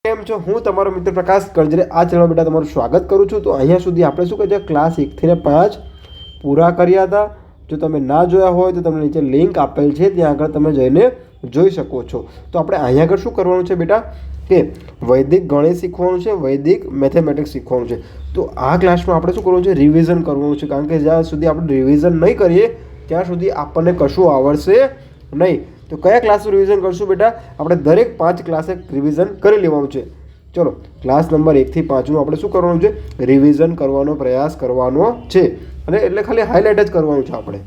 કેમ છો? હું તમારો મિત્ર પ્રકાશ કરજરે આ ચેનલ બેટા તમારું સ્વાગત કરું છું. તો અહીંયા સુધી આપણે શું કરીએ, ક્લાસ 1 થી 5 પૂરા કર્યા હતા. જો તમે ના જોયા હોય તો તમને નીચે લિંક આપેલ છે, ત્યાં આગળ તમે જઈને જોઈ શકો છો. તો આપણે અહીંયા આગળ શું કરવાનું છે બેટા કે વૈદિક ગણિત શીખવાનું છે, વૈદિક મેથેમેટિક્સ શીખવાનું છે. તો આ ક્લાસમાં આપણે શું કરવાનું છે, રિવિઝન કરવાનું છે. કારણ કે જ્યાં સુધી આપણે રિવિઝન નહીં કરીએ ત્યાં સુધી આપણને કશું આવડશે નહીં. તો કયા ક્લાસનું રિવિઝન કરશું બેટા? આપણે દરેક 5 ક્લાસે રિવિઝન કરી લેવાનું છે. ચલો, ક્લાસ નંબર 1 થી 5નું આપણે શું કરવાનું છે, રિવિઝન કરવાનો પ્રયાસ કરવાનો છે. અને એટલે ખાલી હાઇલાઇટ જ કરવાનું છે આપણે.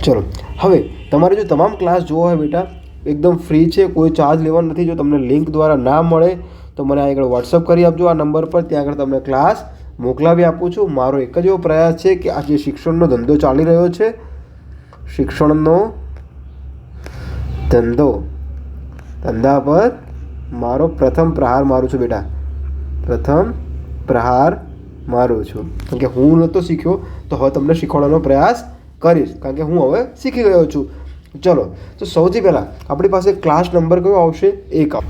ચલો, હવે તમારે જો તમામ ક્લાસ જોવો હોય બેટા, એકદમ ફ્રી છે, કોઈ ચાર્જ લેવાનો નથી. જો તમને લિંક દ્વારા ના મળે તો મને આગળ વોટ્સઅપ કરી આપજો આ નંબર પર. ત્યાં આગળ તમને ક્લાસ મોકલાવી આપું છું. મારો એક જ એવો પ્રયાસ છે કે આ જે શિક્ષણનો ધંધો ચાલી રહ્યો છે, શિક્ષણનો ધંધા પર મારો પ્રથમ પ્રહાર મારું છું બેટા. પ્રથમ પ્રહાર મારું છું. કારણ કે હું નહોતો શીખ્યો તો હવે તમને શીખવાડવાનો પ્રયાસ કરીશ, કારણ કે હું હવે શીખી ગયો છું. ચલો, તો સૌથી પહેલાં આપણી પાસે ક્લાસ નંબર કયો આવશે? 1.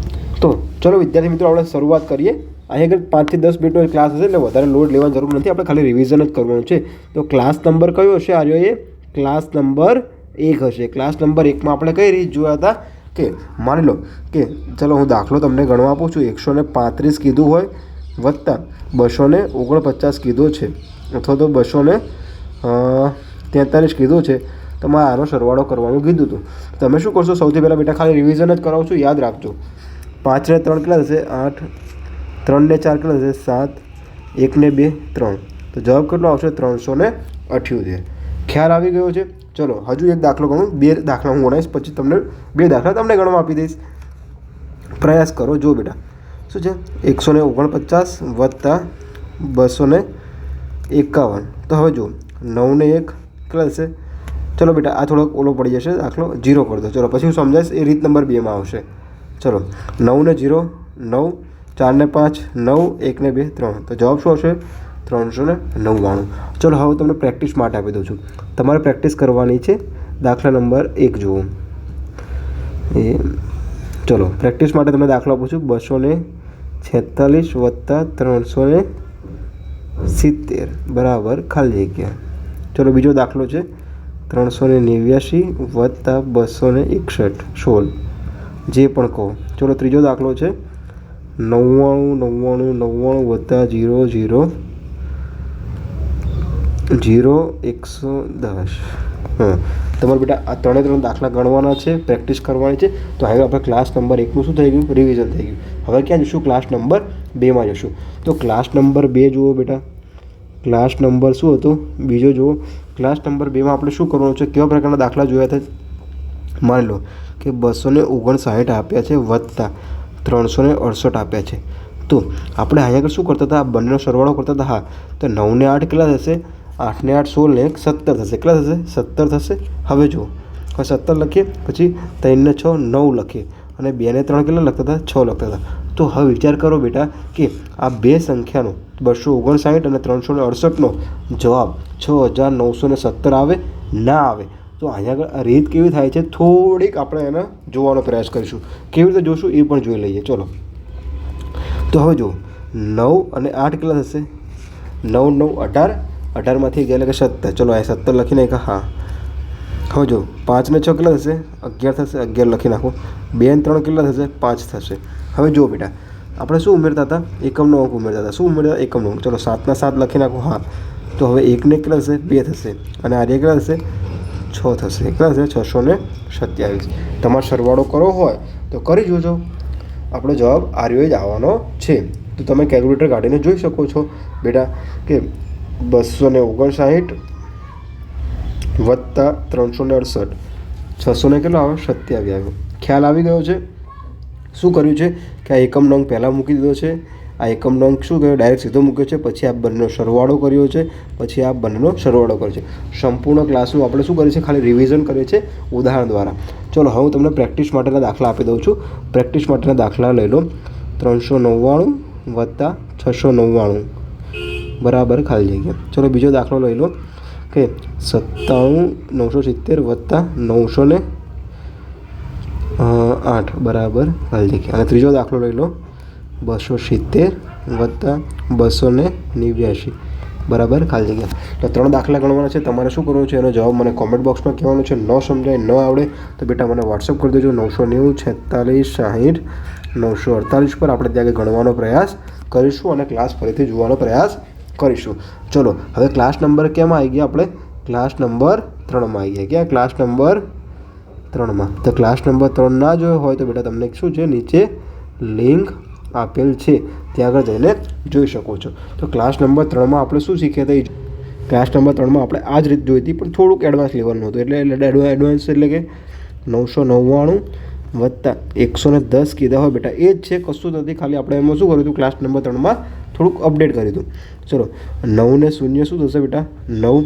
તો ચલો વિદ્યાર્થી મિત્રો, આપણે શરૂઆત કરીએ. અહીં આગળ 5 થી 10 મિનિટનો ક્લાસ હશે, એટલે વધારે લોડ લેવાની જરૂર નથી. આપણે ખાલી રિવિઝન જ કરવાનું છે. તો ક્લાસ નંબર કયો હશે? આ એ ક્લાસ નંબર 1 હશે. ક્લાસ નંબર 1માં આપણે કઈ રીતે જોયા હતા કે માની લો કે ચલો હું દાખલો તમને ગણવા આપું છું. 135 કીધું હોય વત્તા 249 કીધો છે, અથવા તો 243 કીધું છે. તમારે આનો સરવાળો કરવાનું કીધું હતું. તમે શું કરશો? સૌથી પહેલાં બેટા ખાલી રિવિઝન જ કરાવું છું, યાદ રાખજો. 5 ને 3 કેટલા થશે? 8. 3 ને 4 કેટલા થશે? 7. 1 ને 2 3. તો જવાબ કેટલો આવશે? 378. ખ્યાલ આવી ગયો છે? ચલો, હજુ એક દાખલો ગણું. 2 દાખલા હું ગણાવીશ, પછી તમને 2 દાખલા તમને ગણવા આપી દઈશ. પ્રયાસ કરો. જો બેટા શું છે, 149 વત્તા 251. તો હવે જો 9 ને 1 કેટલા થશે? ચલો બેટા, આ થોડોક ઓલો પડી જશે દાખલો, 0 કરી દો. ચલો, પછી હું સમજાવીશ, એ રીત નંબર 2માં આવશે. ચલો, 9 ને 0 9, 4 ને 5 9, 1 ને 2 3. તો જવાબ શું આવશે? 399. ચલો, હવે તમને પ્રેક્ટિસ માટે આપી દઉં છું. તમારે પ્રેક્ટિસ કરવાની છે. દાખલા નંબર 1 જુઓ. ચલો, પ્રેક્ટિસ માટે તમને દાખલો આપું છું. 246 વત્તા 370 બરાબર ખાલી જગ્યા. ચલો, બીજો દાખલો છે 389 વત્તા 261 16. જે પણ કહો. ચલો, ત્રીજો દાખલો છે 99 વત્તા 0 110. તમારે બેટા આ 3 દાખલા ગણવાના છે, પ્રેક્ટિસ કરવાની છે. તો હવે આપણે ક્લાસ નંબર 1નું શું થઈ ગયું? રિવિઝન થઈ ગયું. હવે ક્યાં જઈશું? ક્લાસ નંબર 2માં જઈશું. તો ક્લાસ નંબર 2 જુઓ બેટા. ક્લાસ નંબર શું હતો? બીજો જુઓ. ક્લાસ નંબર 2માં આપણે શું કરવાનું છે? કેવા પ્રકારના દાખલા જોયા હતા? માની લો કે 259 આપ્યા છે વત્તા 368 આપ્યા છે. તો આપણે અહીંયા આગળ શું કરતા હતા? આ બંનેનો સરવાળો કરતા હતા. હા, તો 9 ને 8 કેટલા થશે? 8 ને 8 16 ને 1 17 થશે. કેટલા થશે? 17 થશે. હવે જુઓ, હવે 17 લખીએ, પછી 3 ને 6 9 લખીએ, અને 2 ને 3 કેટલા લખતા હતા? 6 લખતા હતા. તો હવે વિચાર કરો બેટા કે આ બે સંખ્યાનો 259 અને 368નો જવાબ 6917 આવે ના આવે? તો અહીંયા આગળ આ રીત કેવી થાય છે, થોડીક આપણે એને જોવાનો પ્રયાસ કરીશું. કેવી રીતે જોશું એ પણ જોઈ લઈએ. ચલો, તો હવે જુઓ, 9 અને 8 કેટલા થશે? 9 9 18. 18માંથી 1 એટલે કે 17. ચલો, આ 17 લખી નાખો. હા, હવે જો 5 ને 6 કેટલા થશે? 11 થશે. 11 લખી નાખો. 2 ને 3 કેટલા થશે? 5 થશે. હવે જુઓ બેટા, આપણે શું ઉમેરતા હતા? એકમનો અંક ઉમેરતા હતા. શું ઉમેરતા? એકમનો અંક. ચલો, 7 ના 7 લખી નાખો. હા, તો હવે 1 ને કેટલા થશે? 2 થશે. અને આ કેટલા થશે? 6 થશે. કેટલા થશે? 627. તમારે સરવાળો કરવો હોય તો કરી જોજો. આપણો જવાબ આર્યો જ આવવાનો છે. તો તમે કેલ્ક્યુલેટર કાઢીને જોઈ શકો છો બેટા કે 259 વત્તા 368 600 ને કેટલો આવે? 27 આવ્યો. ખ્યાલ આવી ગયો છે? શું કર્યું છે કે આ એકમનો અંક પહેલાં મૂકી દીધો છે. આ એકમનો અંક શું કર્યો? ડાયરેક્ટ સીધો મૂક્યો છે. પછી આ બંનેનો સરવાળો કર્યો છે. પછી આ બંનેનો સરવાળો કર્યો છે. સંપૂર્ણ ક્લાસનું આપણે શું કરીએ છીએ? ખાલી રિવિઝન કરીએ છીએ ઉદાહરણ દ્વારા. ચલો, હવે હું તમને પ્રેક્ટિસ માટેના દાખલા આપી દઉં છું. પ્રેક્ટિસ માટેના દાખલા લઈ લો. 399 વત્તા 699 બરાબર ખાલી જગ્યા. ચલો, બીજો દાખલો લઈ લો કે 97 970 વત્તા 900 ને 8 બરાબર ખાલી જગ્યા. અને ત્રીજો દાખલો લઈ લો, 270 વત્તા 289 બરાબર ખાલી જગ્યા. તો 3 દાખલા ગણવાના છે. તમારે શું કરવું છે, એનો જવાબ મને કોમેન્ટ બોક્સમાં કહેવાનો છે. ન સમજાય, ન આવડે તો બેટા મને વોટ્સઅપ કરી દેજો. 990 46 60 948 પર આપણે ત્યાં ગણવાનો પ્રયાસ કરીશું અને ક્લાસ ફરીથી જોવાનો પ્રયાસ કરીશું. ચલો હવે ક્લાસ નંબર કેમાં આવી ગયા? આપણે ક્લાસ નંબર 3માં આવી ગયા. ક્યાં? ક્લાસ નંબર 3માં. તો ક્લાસ નંબર 3 ના જોયો હોય તો બેટા તમને શું છે, નીચે લિંક આપેલ છે, ત્યાં આગળ જઈને જોઈ શકો છો. તો ક્લાસ નંબર 3માં આપણે શું શીખ્યા હતા? ક્લાસ નંબર 3માં આપણે આ જ રીત જોઈ હતી, પણ થોડુંક એડવાન્સ લેવલનું હતું. એટલે એડવાન્સ એટલે કે 999 વત્તા 110 કીધા હોય બેટા, એ જ છે, કશું નથી. ખાલી આપણે એમાં શું કર્યું હતું? ક્લાસ નંબર 3માં થોડુંક અપડેટ કર્યું હતું. ચલો 9 ને 0 શું થશે બેટા? 9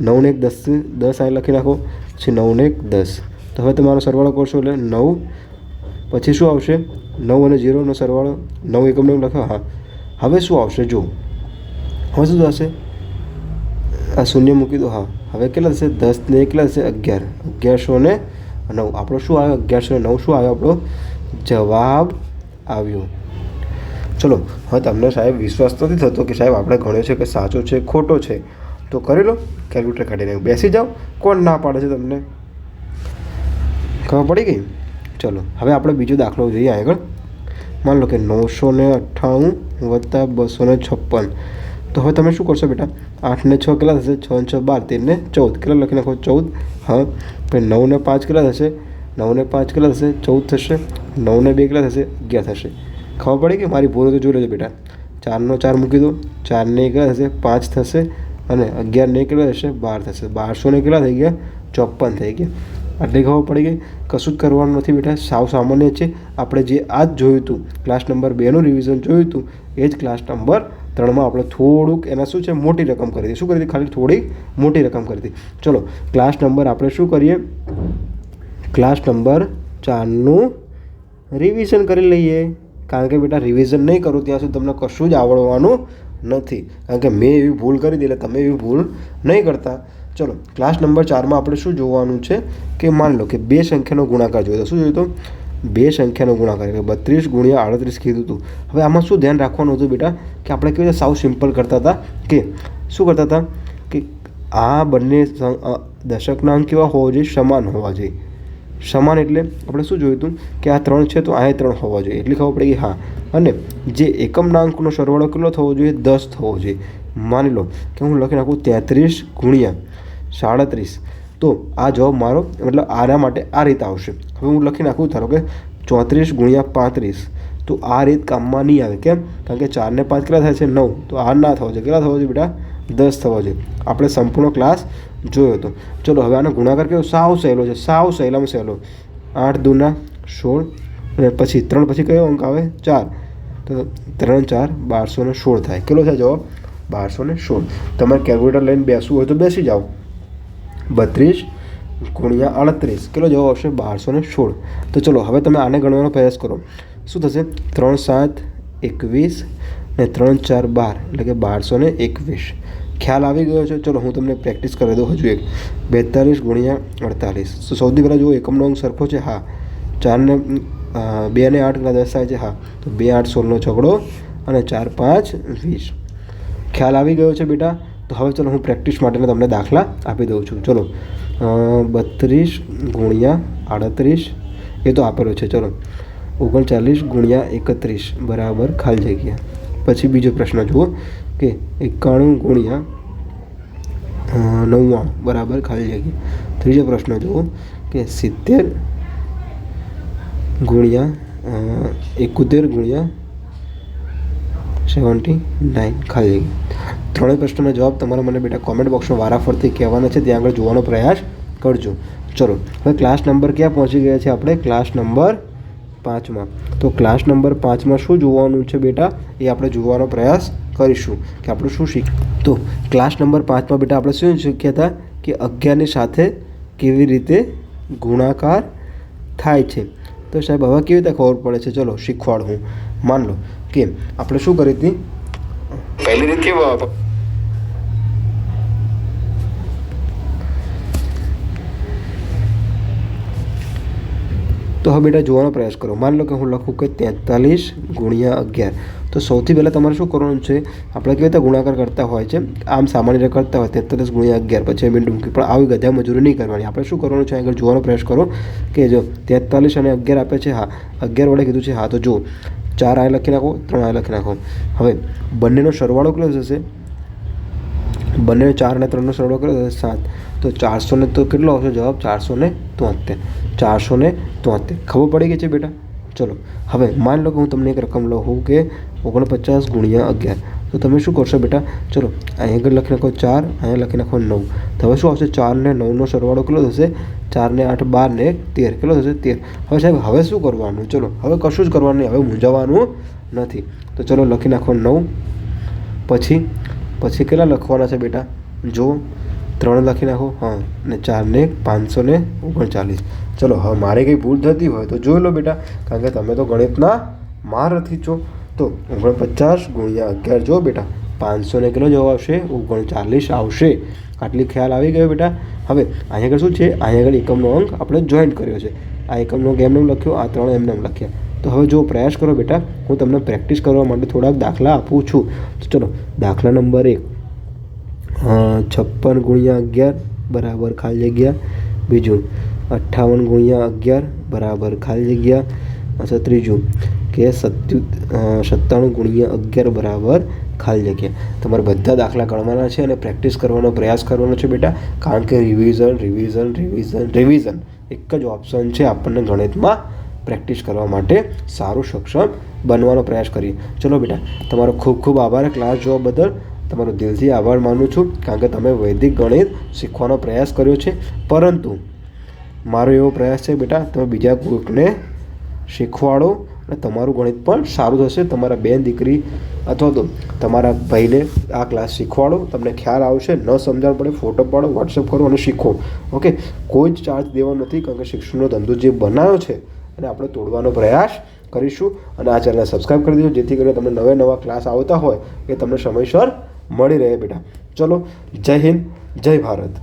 9 ને 1 10 10 અહીં લખી નાખો. પછી 9 ને 1 10. તો હવે તમારો સરવાળો કરશો એટલે 9, પછી શું આવશે? 9 અને 0નો સરવાળો, 9 એકમ 9 લખ્યો. હા, હવે શું આવશે? જો હવે શું થશે? આ શૂન્ય મૂકી દો. હા, હવે કેટલા થશે? 10 ને 1 કેટલા થશે? 11. 1109. આપણો શું આવ્યો? 1109 શું આવ્યો? આપણો જવાબ આવ્યો. ચલો હવે તમને સાહેબ વિશ્વાસ નથી થતો કે સાહેબ આપણે ગણ્યો છે કે સાચો છે ખોટો છે, તો કરી લો, કેલ્ક્યુલેટર કાઢીને બેસી જાઓ. કોણ ના પાડે છે તમને? ખબર પડી ગઈ? ચલો હવે આપણે બીજો દાખલો જોઈએ આગળ. માન લો કે 998 વત્તા 256. તો હવે તમે શું કરશો બેટા? 8 ને 6 કેટલા થશે? 6 ને 6 12, 13 ને 14 કેટલા લખી નાખો? 14. હા, પછી 9 ને 5 કેટલા થશે? 9 ને 5 કેટલા થશે? 14 થશે. 9 ને 2 કેટલા થશે? 11 થશે. ખબર પડી કે મારી ભૂલો તો જોઈ લેજો બેટા. 4 નો 4 મૂકી દો. 4 ને કેટલા થશે? 5 થશે. અને 11 ને કેટલા થશે? 12 થશે. 1200 ને કેટલા થઈ ગયા? 54 થઈ ગયા. આટલી ખબર પડી ગઈ. કશું જ કરવાનું નથી બેટા, સાવ સામાન્ય છે. આપણે જે આ જ જોયું હતું, ક્લાસ નંબર 2નું રિવિઝન જોયું હતું, એ જ ક્લાસ નંબર 3માં આપણે થોડુંક એના શું છે, મોટી રકમ કરી હતી. શું કરી હતી? ખાલી થોડી મોટી રકમ કરી હતી. ચલો ક્લાસ નંબર આપણે શું કરીએ? ક્લાસ નંબર 4નું રિવિઝન કરી લઈએ. કારણ કે બેટા રિવિઝન નહીં કરો ત્યાં સુધી તમને કશું જ આવડવાનું નથી. કારણ કે મેં એવી ભૂલ કરી હતી, એટલે તમે એવી ભૂલ નહીં કરતા. ચલો ક્લાસ નંબર 4માં આપણે શું જોવાનું છે કે માન લો કે 2 સંખ્યાનો ગુણાકાર જોયો. શું જોયું હતું? 2 સંખ્યાનો ગુણાકાર એટલે 32 ગુણ્યા 38 કીધું હતું. હવે આમાં શું ધ્યાન રાખવાનું હતું બેટા કે આપણે કેવી રીતે સાવ સિમ્પલ કરતા હતા કે શું કરતા હતા કે આ બંને દશકના અંક કેવા હોવા જોઈએ? સમાન હોવા જોઈએ. સમાન એટલે આપણે શું જોયું હતું કે આ 3 છે તો આ 3 હોવા જોઈએ, એટલી ખબર પડી ગઈ. હા, અને જે એકમના અંકનો સરવાળો કેટલો થવો જોઈએ? 10 થવો જોઈએ. માની લો કે હું લખી નાખું 33 ગુણ્યા 37. તો આ જવાબ મારો મતલબ આના માટે આ રીત આવશે. હવે હું લખી નાખું ધારો કે 34 ગુણ્યા 35. તો આ રીત કામમાં નહીં આવે. કેમ? કારણ કે 4 ને 5 કેટલા થાય છે? 9. તો આ ના થવો જોઈએ. કેટલા થવો જોઈએ બેટા? 10 થવો જોઈએ. આપણે સંપૂર્ણ ક્લાસ જોયો હતો. ચલો હવે આનો ગુણાકાર કેવો? સાવ સહેલો છે, સાવ સહેલામાં સહેલો. 8 દૂના 16 અને પછી 3 પછી કયો અંક આવે? 4. તો 3 4 1216 થાય. કેટલો થાય જવાબ? 1216. તમારે કેલ્ક્યુલેટર લઈને બેસવું હોય તો બેસી જાઓ. 32 ગુણ્યા 38 કેટલો જવાબ આવશે? 1216. તો ચલો હવે તમે આને ગણવાનો પ્રયાસ કરો. શું થશે? 3 7 21 ને 3 4 12 એટલે કે 1221. ખ્યાલ આવી ગયો છે? ચલો હું તમને પ્રેક્ટિસ કરી દઉં હજુ એક. 42 ગુણ્યા 48. તો સૌથી પહેલાં જુઓ એકમનો અંક સરખો છે. હા. 4 ને 2 ને 8 કેટલા 10 થાય છે? હા. તો 2 8 16નો છગડો અને 4 5 20. ખ્યાલ આવી ગયો છે બેટા? તો હવે ચલો હું પ્રેક્ટિસ માટેના તમને દાખલા આપી દઉં છું. ચલો 32 ગુણ્યા 38 એ તો આપેલો છે. ચલો 39 ગુણ્યા 31 બરાબર ખાલી જગ્યા. પછી બીજો પ્રશ્ન જુઓ કે 91 ગુણ્યા 99 બરાબર ખાલી જગ્યા. ત્રીજો પ્રશ્ન જુઓ કે 70 ગુણ્યા 71 ગુણ્યા 79 ખાલી જગ્યા. ત્રણેય પ્રશ્નોના જવાબ તમારે મને બેટા કોમેન્ટ બોક્સમાં વારાફરતી કહેવાના છે, ત્યાં આગળ જોવાનો પ્રયાસ કરજો. ચલો હવે ક્લાસ નંબર ક્યાં પહોંચી ગયા છે આપણે? ક્લાસ નંબર 5માં. તો ક્લાસ નંબર 5માં શું જોવાનું છે બેટા? એ આપણે જોવાનો પ્રયાસ કરીશું કે આપણે શું તો ક્લાસ નંબર 5માં બેટા આપણે શું શીખ્યા હતા કે 11ની સાથે કેવી રીતે ગુણાકાર થાય છે. તો સાહેબ હવે કેવી રીતે ખબર પડે છે? ચલો શીખવાડું. માન લો કે આપણે શું કરી હતી? પહેલી રીત કેવી? તો હવે બેટા જોવાનો પ્રયાસ કરો. માની લો કે હું લખું કે 43 ગુણ્યા 11. તો સૌથી પહેલાં તમારે શું કરવાનું છે, આપણે કેવી રીતે ગુણાકાર કરતા હોય છે, આમ સામાન્ય રીતે કરતા હોય 43 ગુણ્યા 11 પછી એમ ડૂમકી, પણ આવી ગધા મજૂરી નહીં કરવાની. આપણે શું કરવાનું છે, આગળ જોવાનો પ્રયાસ કરો કે જો 43 અને 11 આપે છે, હા 11 વડે કીધું છે, હા તો જો 4 આ લખી નાખો, 3 આ લખી નાખો. હવે બંનેનો સરવાળો કેટલો થશે, બંને 4 અને 3નો સરવાળો કેટલો થશે 7. તો 400 ને તો કેટલો આવશે જવાબ 473. 473 ખબર પડી ગઈ છે બેટા. ચલો હવે માની લો કે હું તમને એક રકમ લઉં કે 49 ગુણ્યા 11. તો તમે શું કરશો બેટા, ચલો અહીં આગળ લખી નાખો 4, અહીંયા લખી નાખો 9. તો હવે શું આવશે, 4 ને 9નો સરવાળો કેટલો થશે, 4 ને 8 12 ને 13 કેટલો થશે 13. હવે સાહેબ હવે શું કરવાનું, ચલો હવે કશું જ કરવાનું નહીં, હવે મૂંઝાવાનું નથી. તો ચલો લખી નાખો 9. પછી કેટલા લખવાના છે બેટા, જો 3 લખી નાખો, હા, ને 4 ને 539. ચલો હવે મારે કંઈ ભૂલ થતી હોય તો જોઈ લો બેટા, કારણ કે તમે તો ગણિતના મહારથી છો. તો 49 ગુણ્યા 11 જો બેટા 500 ને કેટલો જવાબ આવશે 39 આવશે. આટલી ખ્યાલ આવી ગયો બેટા. હવે અહીંયા આગળ શું છે, અહીંયા આગળ એકમનો અંક આપણે જોઈન્ટ કર્યો છે. આ એકમનો અંક એમને લખ્યો, આ 3 એમને લખ્યા. તો હવે જો પ્રયાસ કરો બેટા, હું તમને પ્રેક્ટિસ કરવા માટે થોડાક દાખલા આપું છું. તો ચલો દાખલા નંબર 1, 56 ગુણ્યા 11 બરાબર ખાલી જગ્યા. બીજું 58 ગુણ્યા 11 બરાબર ખાલી જગ્યા. અચ્છા ત્રીજું કે 97 ગુણ્યા 11 બરાબર ખાલી જગ્યા. તમારે બધા દાખલા ગણવાના છે અને પ્રેક્ટિસ કરવાનો પ્રયાસ કરવાનો છે બેટા, કારણ કે રિવિઝન એક જ ઓપ્શન છે આપણને ગણિતમાં પ્રેક્ટિસ કરવા માટે સારું સક્ષમ બનવાનો પ્રયાસ કરીએ. ચલો બેટા, તમારો ખૂબ ખૂબ આભાર ક્લાસ જોવા બદલ. તમારો દિલથી આભાર માનું છું, કારણ કે તમે વૈદિક ગણિત શીખવાનો પ્રયાસ કર્યો છે. પરંતુ મારો એવો પ્રયાસ છે બેટા, તમે બીજા કોઈકને શીખવાડો અને તમારું ગણિત પણ સારું થશે. તમારા બેન દીકરી અથવા તો તમારા ભાઈને આ ક્લાસ શીખવાડો, તમને ખ્યાલ આવશે. ન સમજણ પડે ફોટો પાડો, વોટ્સઅપ કરો અને શીખો. ઓકે, કોઈ જ ચાર્જ દેવાનો નથી, કારણ કે શિક્ષણનો ધંધો જે બનાવ્યો છે અને આપણે તોડવાનો પ્રયાસ કરીશું. અને આ ચેનલને સબસ્ક્રાઈબ કરી દેજો, જેથી કરીને તમને નવા ક્લાસ આવતા હોય એ તમને સમયસર મળી રહે બેટા. ચલો, જય હિન્દ, જય ભારત.